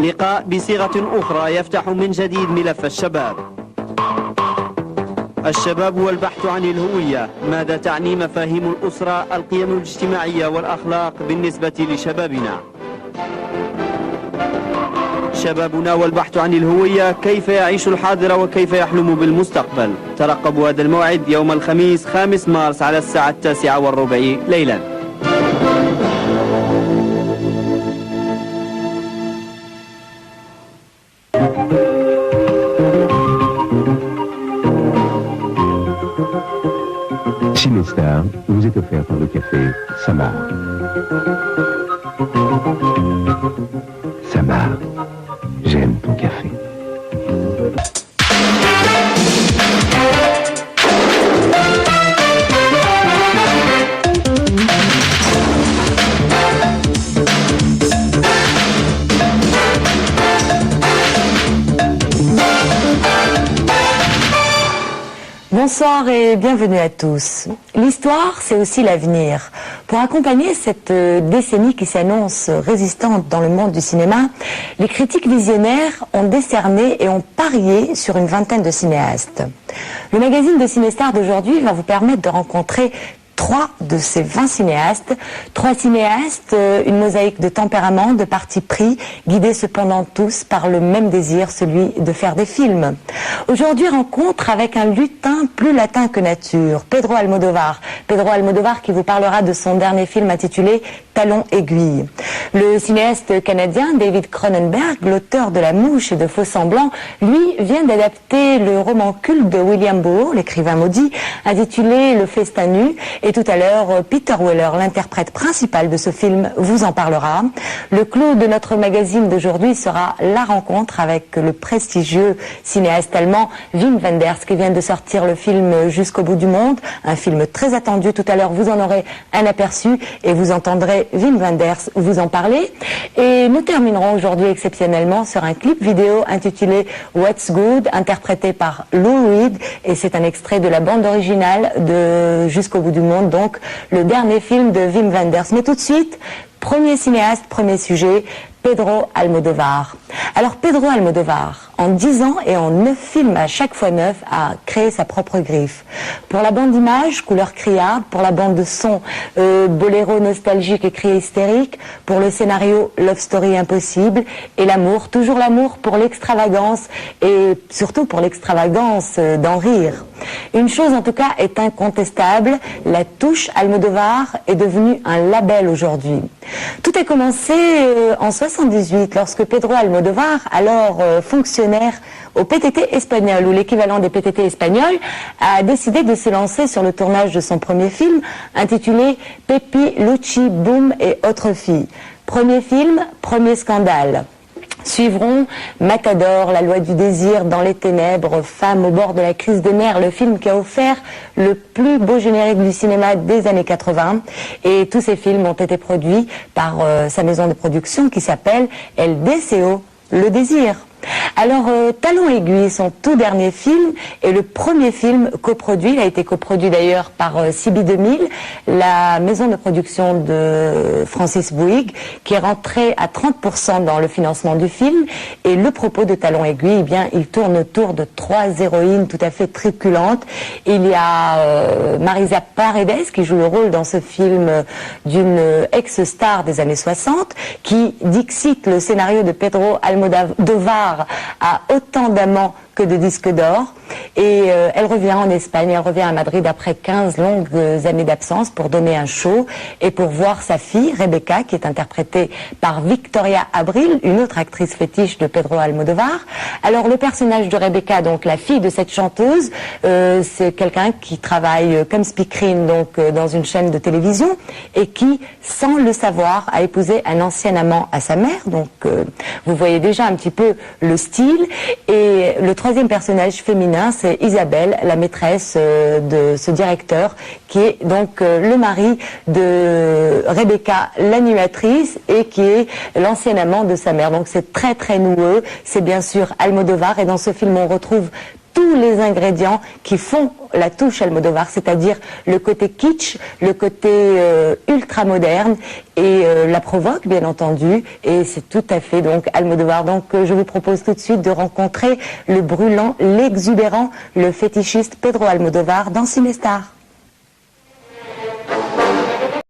لقاء بصيغة أخرى يفتح من جديد ملف الشباب. الشباب والبحث عن الهوية، ماذا تعني مفاهيم الأسرة، القيم الاجتماعية والأخلاق بالنسبة لشبابنا؟ شبابنا والبحث عن الهوية، كيف يعيش الحاضر وكيف يحلم بالمستقبل؟ ترقبوا هذا الموعد يوم الخميس 5 مارس على الساعة 9:15 ليلا. Cinestar vous est offert par le café Samar. Samar, j'aime ton café. Bonsoir et bienvenue à tous. L'histoire, c'est aussi l'avenir. Pour accompagner cette décennie qui s'annonce résistante dans le monde du cinéma, les critiques visionnaires ont décerné et ont parié sur une vingtaine de cinéastes. Le magazine de Cinestar d'aujourd'hui va vous permettre de rencontrer 3 de ces 20 cinéastes. 3 cinéastes, une mosaïque de tempérament, de parti pris, guidés cependant tous par le même désir, celui de faire des films. Aujourd'hui, rencontre avec un lutin plus latin que nature, Pedro Almodóvar. Pedro Almodóvar qui vous parlera de son dernier film intitulé Talons aiguilles. Le cinéaste canadien David Cronenberg, l'auteur de La Mouche et de Faux Semblants, lui vient d'adapter le roman culte de William Bohr, l'écrivain maudit, intitulé Le Festin nu. Et tout à l'heure, Peter Weller, l'interprète principal de ce film, vous en parlera. Le clou de notre magazine d'aujourd'hui sera la rencontre avec le prestigieux cinéaste allemand Wim Wenders qui vient de sortir le film Jusqu'au bout du monde, un film très attendu. Tout à l'heure, vous en aurez un aperçu et vous entendrez Wim Wenders vous en parler. Et nous terminerons aujourd'hui exceptionnellement sur un clip vidéo intitulé What's Good, interprété par Lou Reed, et c'est un extrait de la bande originale de Jusqu'au bout du monde, donc le dernier film de Wim Wenders. Mais tout de suite, premier cinéaste, premier sujet, Pedro Almodóvar. Alors Pedro Almodóvar, en 10 ans et en 9 films à chaque fois neuf, a créé sa propre griffe. Pour la bande d'image, couleur criarde. Pour la bande de son, boléro nostalgique et cri hystérique. Pour le scénario, love story impossible. Et l'amour, toujours l'amour pour l'extravagance et surtout pour l'extravagance d'en rire. Une chose en tout cas est incontestable, la touche Almodóvar est devenue un label aujourd'hui. Tout a commencé en 78 lorsque Pedro Almodóvar, alors fonctionnaire au PTT espagnol ou l'équivalent des PTT espagnols, a décidé de se lancer sur le tournage de son premier film intitulé Pepi, Luchi, Boom et autres filles. Premier film, premier scandale. Suivront Matador, La loi du désir, Dans les ténèbres, Femme au bord de la crise de nerfs, le film qui a offert le plus beau générique du cinéma des années 80. Et tous ces films ont été produits par sa maison de production qui s'appelle El Deseo, le désir. Alors, Talons aiguilles, son tout dernier film, est le premier film coproduit. Il a été coproduit d'ailleurs par CB 2000, la maison de production de Francis Bouygues, qui est rentrée à 30% dans le financement du film. Et le propos de Talons aiguilles, eh bien, il tourne autour de 3 héroïnes tout à fait truculentes. Il y a Marisa Paredes, qui joue le rôle dans ce film d'une ex-star des années 60, qui dixite le scénario de Pedro Almodóvar a autant d'amants que de disques d'or. Et elle revient en Espagne, elle revient à Madrid après 15 longues années d'absence pour donner un show et pour voir sa fille, Rebecca, qui est interprétée par Victoria Abril, une autre actrice fétiche de Pedro Almodóvar. Alors le personnage de Rebecca, donc la fille de cette chanteuse, c'est quelqu'un qui travaille comme speakerine donc dans une chaîne de télévision et qui, sans le savoir, a épousé un ancien amant à sa mère. Donc vous voyez déjà un petit peu le style. Et le troisième personnage féminin, c'est Isabelle, la maîtresse de ce directeur, qui est donc le mari de Rebecca, l'animatrice, et qui est l'ancien amant de sa mère. Donc c'est très très noueux, c'est bien sûr Almodóvar, et dans ce film on retrouve tous les ingrédients qui font la touche Almodovar, c'est-à-dire le côté kitsch, le côté ultra moderne et la provoque bien entendu, et c'est tout à fait donc Almodovar. Donc je vous propose tout de suite de rencontrer le brûlant, l'exubérant, le fétichiste Pedro Almodovar dans Cinestar.